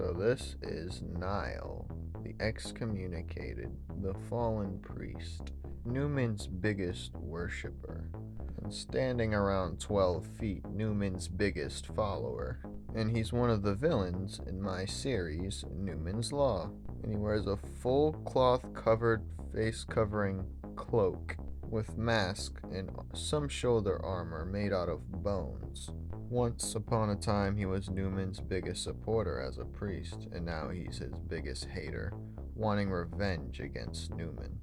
So this is Nihl, the excommunicated, the fallen priest, Numen's biggest worshipper, and standing around 12 feet, Numen's biggest follower. And he's one of the villains in my series, Numen's Law. And he wears a full cloth-covered, face-covering cloak with mask and some shoulder armor made out of bones. Once upon a time, he was Numen's biggest supporter as a priest, and now he's his biggest hater, wanting revenge against Numen.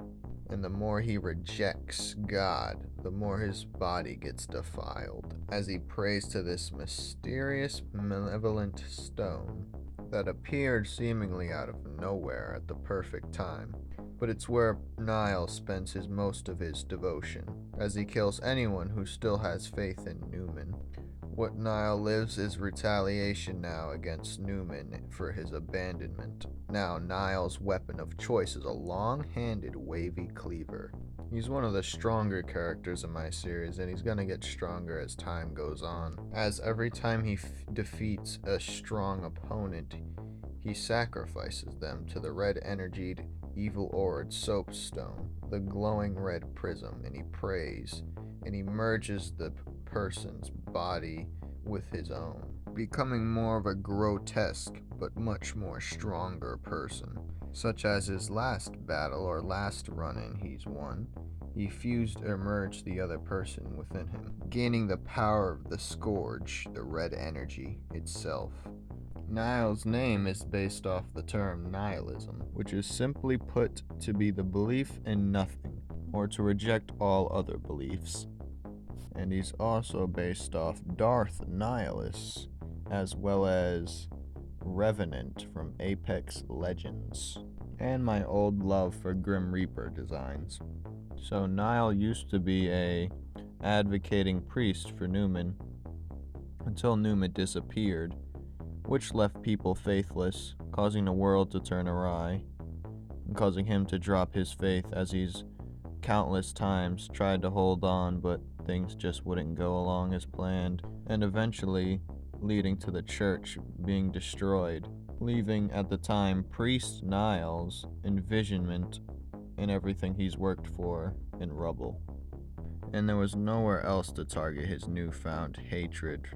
And the more he rejects God, the more his body gets defiled, as he prays to this mysterious, malevolent stone that appeared seemingly out of nowhere at the perfect time. But it's where Nihl spends most of his devotion, as he kills anyone who still has faith in Numen. What Nihl lives is retaliation now against Numen for his abandonment. Now Nihil's weapon of choice is a long-handed wavy cleaver. He's one of the stronger characters in my series, and he's gonna get stronger as time goes on, as every time he defeats a strong opponent, he sacrifices them to the red-energied, evil-aurored soapstone, the glowing red prism, and he prays, and he merges the person's body with his own, becoming more of a grotesque but much more stronger person. Such as his last battle or last run-in he's won, he fused or merged the other person within him, gaining the power of the Scourge, the red energy itself. Nihil's name is based off the term nihilism, which is simply put to be the belief in nothing, or to reject all other beliefs. And he's also based off Darth Nihilus, as well as Revenant from Apex Legends, and my old love for Grim Reaper designs. So Nihl used to be a advocating priest for Numen, until Numen disappeared, which left people faithless, causing the world to turn awry, and causing him to drop his faith as he's countless times tried to hold on, but things just wouldn't go along as planned, and eventually leading to the church being destroyed, leaving at the time priest Nihil's envisionment and everything he's worked for in rubble. And there was nowhere else to target his newfound hatred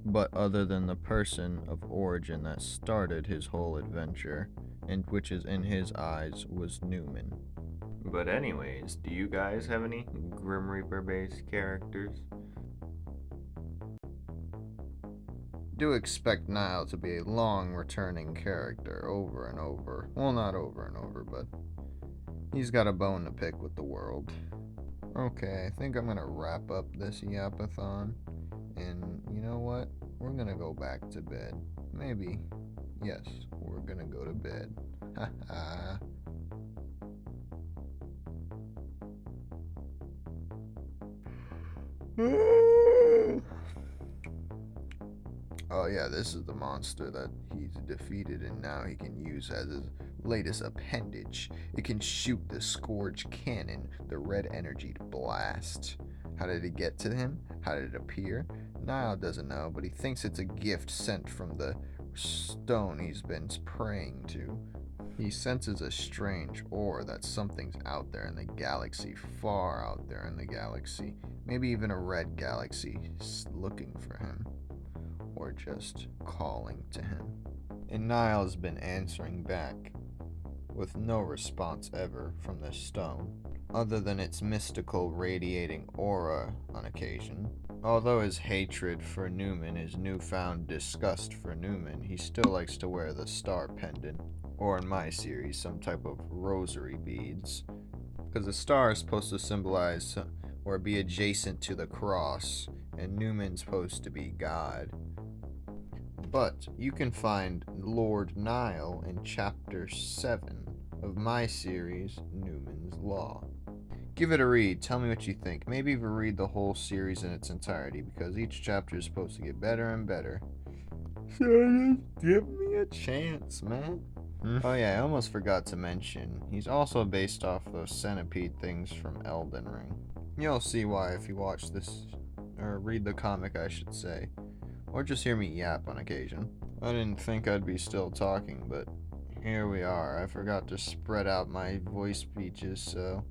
but other than the person of origin that started his whole adventure, and which is in his eyes was Numen. But anyways, do you guys have any Grim Reaper based characters? Do expect Nihl to be a long returning character over and over. Well, not over and over, but he's got a bone to pick with the world. Okay, I think I'm gonna wrap up this yapathon, and you know what? We're gonna go back to bed. Maybe. Yes, we're gonna go to bed. Haha. Oh yeah, this is the monster that he's defeated, and now he can use as his latest appendage. It can shoot the Scourge cannon, the red energy blast. How did it get to him? How did it appear? Nihl doesn't know, but he thinks it's a gift sent from the stone he's been praying to. He senses a strange aura that something's out there in the galaxy, far out there in the galaxy. Maybe even a red galaxy looking for him, or just calling to him. And Nihl has been answering back, with no response ever from the stone, other than its mystical radiating aura on occasion. Although his hatred for Numen, his newfound disgust for Numen, he still likes to wear the star pendant, or in my series, some type of rosary beads, because the star is supposed to symbolize or be adjacent to the cross, and Numen's supposed to be God. But you can find Lord Nihl in Chapter 7 of my series, Numen's Law. Give it a read, tell me what you think. Maybe even read the whole series in its entirety, because each chapter is supposed to get better and better. So just give me a chance, man. Oh yeah, I almost forgot to mention, he's also based off those centipede things from Elden Ring. You'll see why if you watch this, or read the comic I should say, or just hear me yap on occasion. I didn't think I'd be still talking, but here we are. I forgot to spread out my voice speeches, so...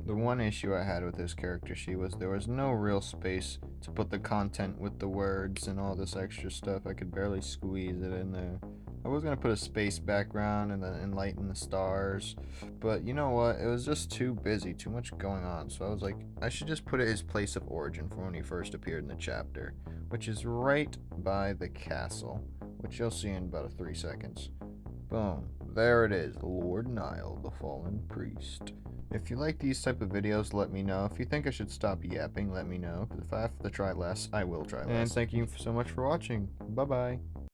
The one issue I had with this character sheet was there was no real space to put the content with the words and all this extra stuff. I could barely squeeze it in there. I was going to put a space background and then enlighten the stars, but you know what? It was just too busy, too much going on. So I was like, I should just put it as place of origin from when he first appeared in the chapter, which is right by the castle, which you'll see in about 3 seconds. Boom. There it is, Lord Nihl, the fallen priest. If you like these type of videos, let me know. If you think I should stop yapping, let me know. Because if I have to try less, I will try less. And thank you so much for watching. Bye-bye.